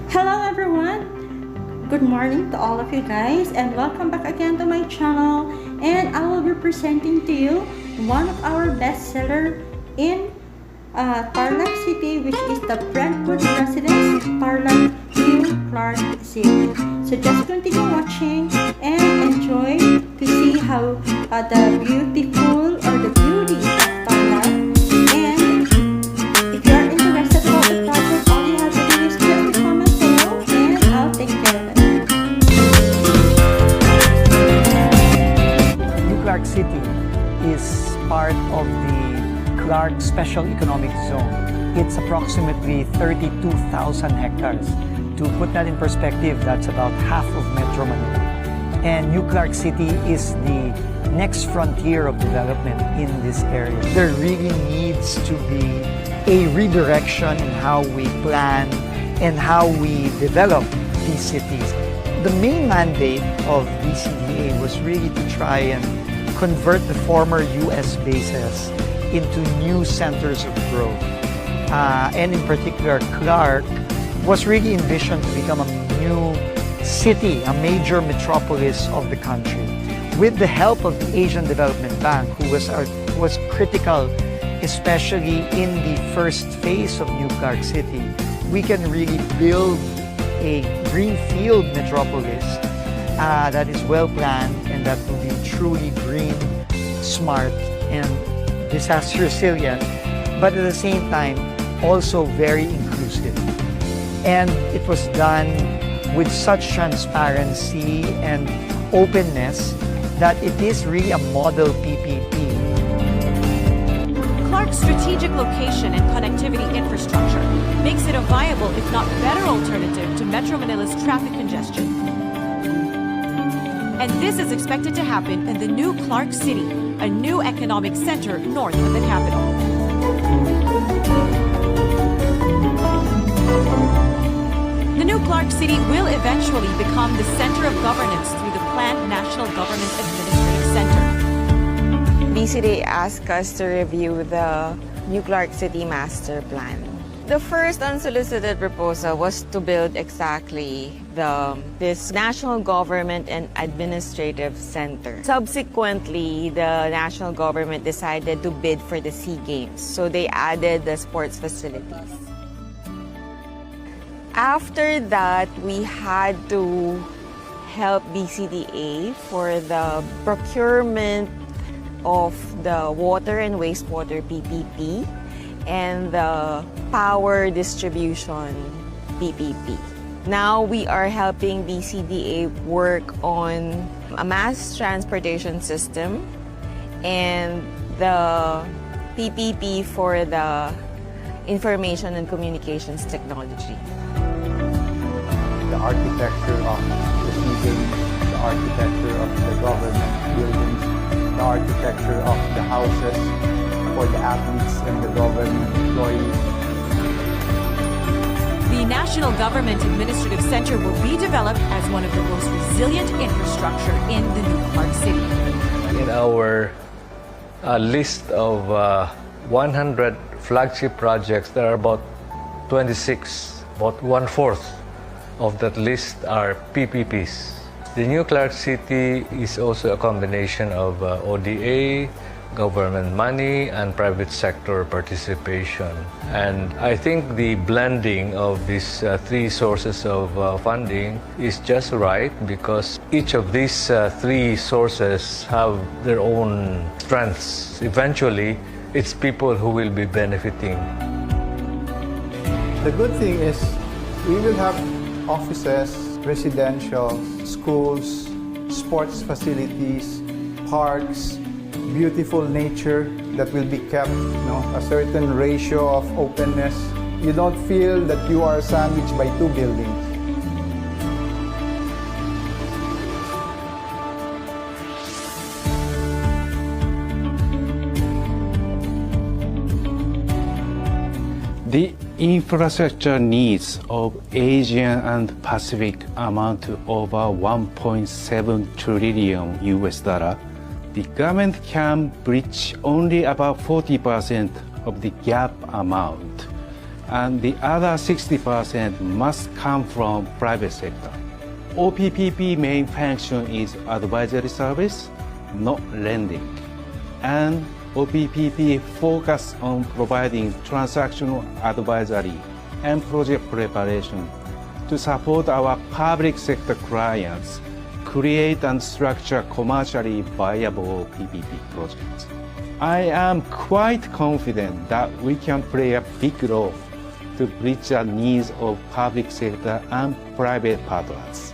Hello everyone! Good morning to all of you guys and welcome back again to my channel, and I will be presenting to you one of our bestseller in Tarlac City, which is the Brentwood Residence, Tarlac, New Clark City. So just continue watching and enjoy to see how the beautiful or the beauty of Tarlac. And if you are interested about the project, all you have to do is click the comment below and I'll take care of it. New Clark City is part of the Clark Special Economic Zone. It's approximately 32,000 hectares. To put that in perspective, that's about half of Metro Manila. And New Clark City is the next frontier of development in this area. There really needs to be a redirection in how we plan and how we develop these cities. The main mandate of BCDA was really to try and convert the former US bases into new centers of growth. And in particular, Clark was really envisioned to become a new city, a major metropolis of the country. With the help of the Asian Development Bank, who was critical, especially in the first phase of New Clark City, we can really build a greenfield metropolis that is well planned and that will be truly green, smart, and disaster resilient, but at the same time also very inclusive. And it was done with such transparency and openness that it is really a model PPP. Clark's strategic location and connectivity infrastructure makes it a viable, if not better, alternative to Metro Manila's traffic congestion. And this is expected to happen in the new Clark City, a new economic center north of the capital. The new Clark City will eventually become the center of governance through the planned National Government Administrative Center. BCDA asked us to review the New Clark City Master Plan. The first unsolicited proposal was to build exactly this National Government and Administrative Center. Subsequently, the national government decided to bid for the SEA Games, so they added the sports facilities. After that, we had to help BCDA for the procurement of the water and wastewater PPP and the power distribution PPP. Now we are helping BCDA work on a mass transportation system and the PPP for the information and communications technology. The architecture of the seasons, the architecture of the government buildings, the architecture of the houses for the athletes and the government employees. The National Government Administrative Center will be developed as one of the most resilient infrastructure in the new Clark City. In our list of 100 flagship projects, there are about 26, about one-fourth of that list are PPPs. The new Clark City is also a combination of ODA, government money, and private sector participation. And I think the blending of these three sources of funding is just right because each of these three sources have their own strengths. Eventually, it's people who will be benefiting. The good thing is we will have offices, residential, schools, sports facilities, parks, beautiful nature that will be kept, a certain ratio of openness. You don't feel that you are sandwiched by two buildings. The infrastructure needs of Asian and Pacific amount to over 1.7 trillion US dollar. The government can bridge only about 40% of the gap amount. and the other 60% must come from private sector. OPPP main function is advisory service, not lending. And OPPP focus on providing transactional advisory and project preparation to support our public sector clients create and structure commercially viable PPP projects. I am quite confident that we can play a big role to bridge the needs of public sector and private partners.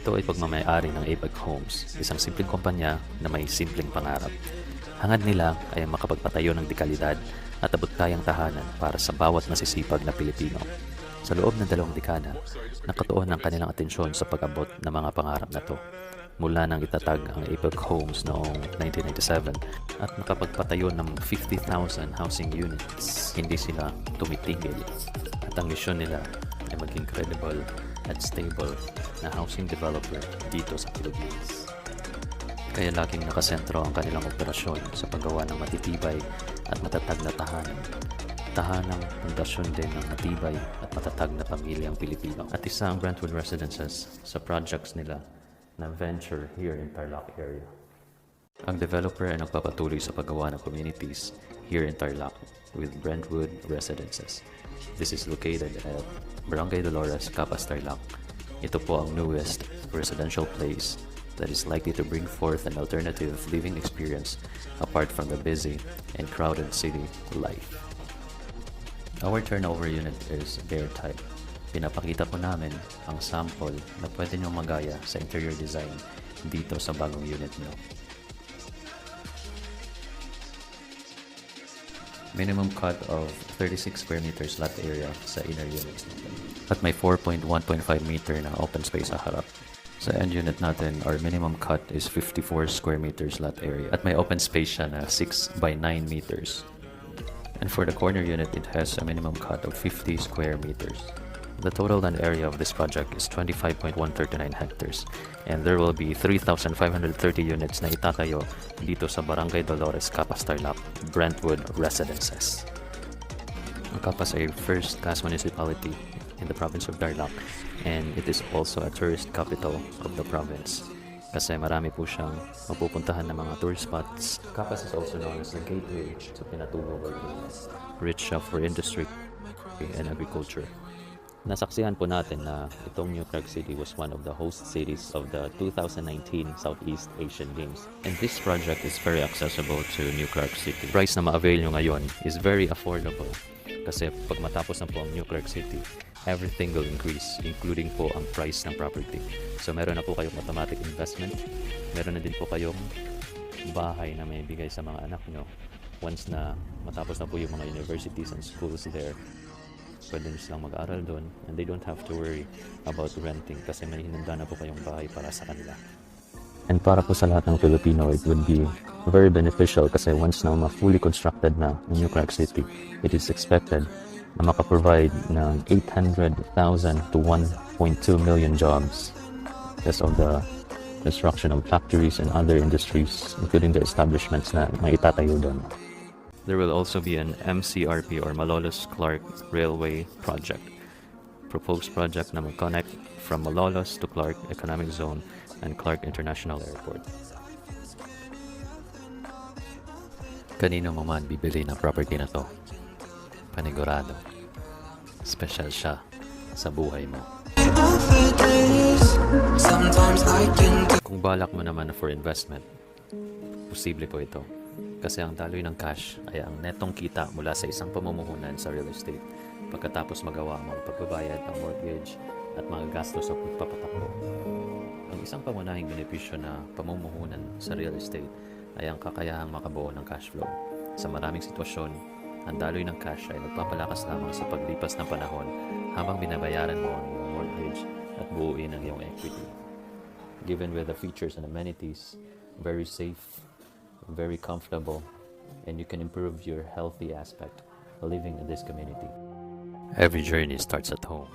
Ito ay pagmamayari ng APAG Homes, isang simpleng kumpanya na may simpleng pangarap. Hangad nila ay makapagpatayo ng dekalidad at abot-kayang tahanan para sa bawat masisipag na Pilipino. Sa loob ng 2 dekada, nakatuon ang kanilang atensyon sa pag-abot ng mga pangarap na to. Mula nang itatag ang APAG Homes noong 1997 at nakapagpatayo ng 50,000 housing units, hindi sila tumitigil. At ang misyon nila ay maging credible at stable na housing developer dito sa Pilipinas. Kaya laging nakasentro ang kanilang operasyon sa paggawa ng matitibay at matatag na tahanan. Tahanang pundasyon din ng matibay at matatag na pamilyang Pilipino. At isa ang Brentwood Residences sa projects nila na venture here in Tarlac area. Ang developer ay nagpapatuloy sa paggawa ng communities here in Tarlac with Brentwood Residences. This is located at Barangay Dolores, Capas, Tarlac. Ito po ang newest residential place that is likely to bring forth an alternative living experience apart from the busy and crowded city life. Our turnover unit is bear type. Pinapakita po namin ang sample na pwede nyo magaya sa interior design dito sa bagong unit nyo. Minimum cut of 36 square meters lot area sa inner units natin. At may 4.1.5 meter na open space sa harap. Sa end unit natin, our minimum cut is 54 square meters lot area. At may open space siya na 6 by 9 meters. And for the corner unit, it has a minimum cut of 50 square meters. The total land area of this project is 25.139 hectares, and there will be 3,530 units na itatayo dito sa Barangay Dolores, Capas, Tarlac, Brentwood Residences. Ang Capas ay first-class municipality in the province of Tarlac, and it is also a tourist capital of the province. Kasi marami po siyang mapupuntahan na mga tourist spots. Capas is also known as the gateway to Pinatubo, rich for industry and agriculture. Nasaksihan po natin na itong New Clark City was one of the host cities of the 2019 Southeast Asian Games. And this project is very accessible to New Clark City. Price na ma-avail nyo ngayon is very affordable. Kasi pag matapos na po ang New Clark City, everything will increase, including po ang price ng property. So meron na po kayong automatic investment. Meron na din po kayong bahay na may bigay sa mga anak nyo. Once na matapos na po yung mga universities and schools there, pwede nyo silang mag-aral doon and they don't have to worry about renting kasi may hinanda na po kayong bahay para sa kanila. And para po sa lahat ng Filipino, it would be very beneficial kasi once na fully constructed na ang New Clark City, it is expected na makaprovide ng 800,000 to 1.2 million jobs because of the construction of factories and other industries, including the establishments na may itatayo doon. There will also be an MCRP or Malolos-Clark Railway project. Proposed project na mag-connect from Malolos to Clark Economic Zone and Clark International Airport. Kanino mo man bibili ng property na to, panigurado, special siya sa buhay mo. Kung balak mo naman for investment, posible po ito. Kasi ang daloy ng cash ay ang netong kita mula sa isang pamumuhunan sa real estate pagkatapos magawa ang mga pagbabayad, ang mortgage at mga gastos sa pagpapatakbo. Ang isang pangunahing benepisyo na pamumuhunan sa real estate ay ang kakayahang makabuo ng cash flow. Sa maraming sitwasyon, ang daloy ng cash ay nagpapalakas lamang sa paglipas ng panahon habang binabayaran mo ang iyong mortgage at buuin ang iyong equity. Given with the features and amenities, very safe, very comfortable, and you can improve your healthy aspect of living in this community. Every journey starts at home.